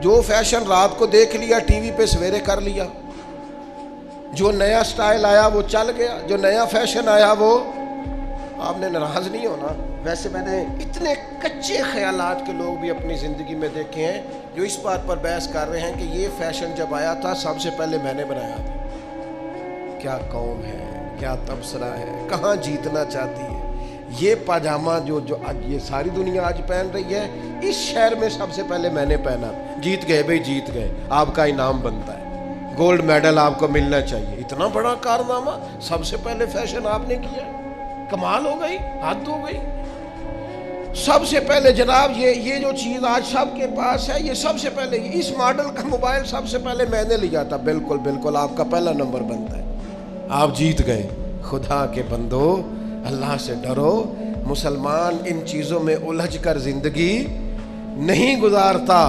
جو فیشن رات کو دیکھ لیا ٹی وی پہ سویرے کر لیا، جو نیا سٹائل آیا وہ چل گیا، جو نیا فیشن آیا وہ، آپ نے ناراض نہیں ہونا۔ ویسے میں نے اتنے کچے خیالات کے لوگ بھی اپنی زندگی میں دیکھے ہیں جو اس بات پر بحث کر رہے ہیں کہ یہ فیشن جب آیا تھا سب سے پہلے میں نے بنایا تھا۔ کیا قوم ہے، کیا تبصرہ ہے، کہاں جیتنا چاہتی ہے۔ یہ پاجامہ جو آج یہ ساری دنیا آج پہن رہی ہے، اس شہر میں سب سے پہلے میں نے پہنا۔ جیت گئے بھئی، جیت گئے، آپ کا انعام بنتا ہے، گولڈ میڈل آپ کو ملنا چاہیے۔ اتنا بڑا کارنامہ، سب سے پہلے فیشن آپ نے کیا، کمال ہو گئی، حد ہو گئی۔ سب سے پہلے جناب یہ جو چیز آج سب کے پاس ہے، یہ سب سے پہلے اس ماڈل کا موبائل سب سے پہلے میں نے لیا تھا۔ بالکل بالکل آپ کا پہلا نمبر بنتا ہے، آپ جیت گئے۔ خدا کے بندو، اللہ سے ڈرو۔ مسلمان ان چیزوں میں الجھ کر زندگی نہیں گزارتا۔